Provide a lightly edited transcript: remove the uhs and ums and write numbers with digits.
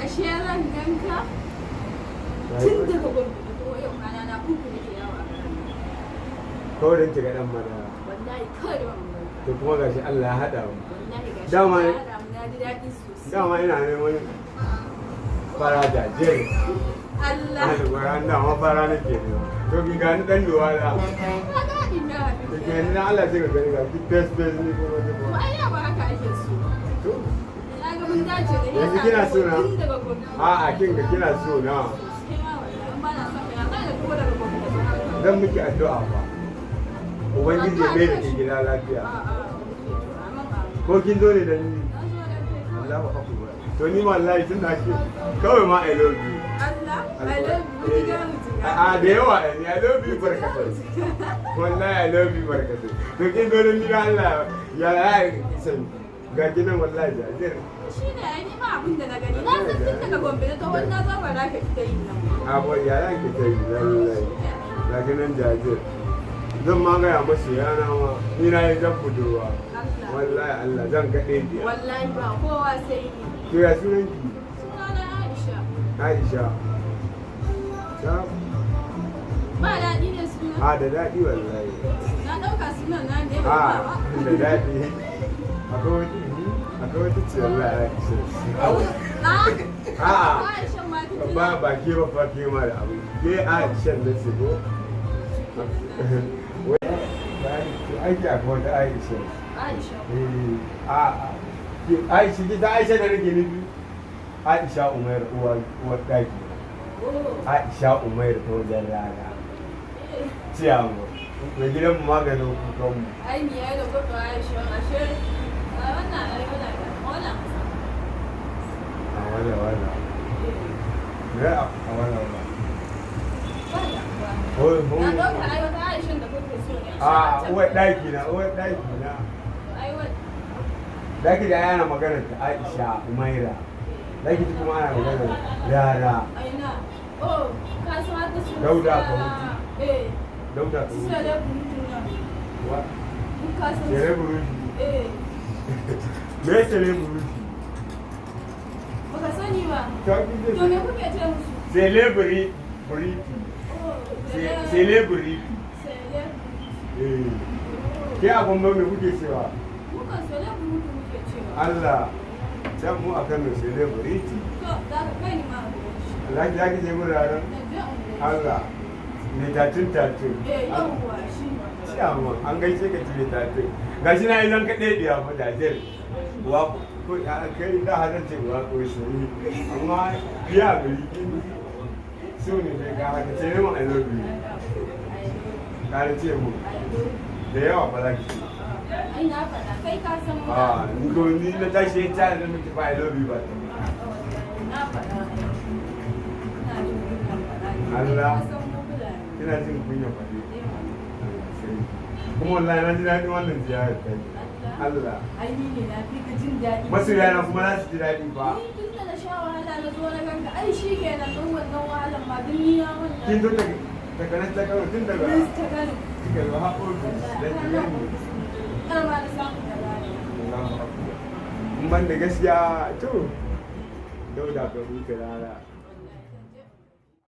ashe ran ganka tun daga gombe to yau kana na uku nake yawa kawai dan kiga dan madara wallahi kawai da wannan to kuma gashi Allah ya hada mu wallahi gashi dama ya hada mu na ji daɗi sosai dama ina neman fara jajir Allah alƙur'an dama fara nake nema to ki gani dan duwala to ke ni Allah sai ka gani ga ki face face ne ko wani to ai ba haka ake so to na ga mun dace da yanzu kina so na tun daga gombe a'a kin ga kina so na sai ma wallahi ba na son ya ga ko daga gombe zan miki addu'a fa ubangiji ya mai da ke gida lafiya ko kin zo ne da ni Allahu akbar to ni wallahi tun da ke kawai ma I love you Allah I love you a da yawa I love you barkatai wallahi I love you barkatai to kin zo da ni Allah ya san ga gidan wallahi jajir shi ne ai ma abin da na gani na san tun daga gombe na to wannan zaba da ka fita yin nan a wai yaran ki tai wallahi ga gidan jajir zan ma gaya masu yana ma ni na yi jan budurwa wallahi Allah zan gaɗe biya wallahi ba kowa sai ni to ya sunan ki sunana Aisha Aisha ta ba daɗi ne sunan a da daɗi wallahi na ɗauka sunan na ne a da daɗi akwai wata ce wallahi Aisha a ba ba ke ba fa ke ma da abu ke Aisha da ce ko aiki akwai wata Aisha. Aisha. Aisha ta Aisha da nake nufi. Aisha Umair uwar ɗaki. Aisha Umair ta wajen rana. Ciyawa. Mai gidan mu maganin kukan mu. Ai ni yayi da gudu Aisha ashe wannan wannan. A wala. Ne a wala. Na ɗauka ai wata Aisha da kuke so ne. A uwar ɗaki na. Daki da yana magana ta Aisha Umaira. Daki kuma ana magana Yara. Aina. Oh, ka san hada su. Dauda ka wuce. Dauda ka wuce. Sai da burutu na. Wa? Ka san. Sere buruti. Me sere buruti? Baka sani ba. To me kuke ce musu? Celebrity. Celebrity. Ke a Gombe me kuke cewa? Mukan celebrity muke cewa. Allah. Can mu a Kano celebrity. To, da ka kai ni ma. Za ki je wuraren? Allah. Ne tatun. Yawwa shi. Ciyawa an gaishe ka cire tatun. Gashi na yi zan kaɗe diya fa jajir. Wa ko kai da hadar ce wa ko shi. Amma biya gari. So ne bai ga haka ce ne mu I love you. Ka ce mu. Da yawa ba za ki ce. Ai na faɗa kai ka san mu. Ni ko ni na tashi ta da miki fa I love you ba. Na faɗa. Allah. Ina jin kunya faɗi. Kuma wallahi na ji daɗin wannan ziyarar ta. Allah. Ai ni ne na fi ka jin daɗi. Masoya na kuma za su ji daɗi fa. Tun da na sha wahala na zo na ganka ai shi kenan don wannan wahalan ma duniya wannan. Kin zo daga nan ta karo tun daga. Ta gani. Kika zo haƙo da jigani. Har ma da samun da gani. Mun ban da gaskiya to. Dauda ka huta rana.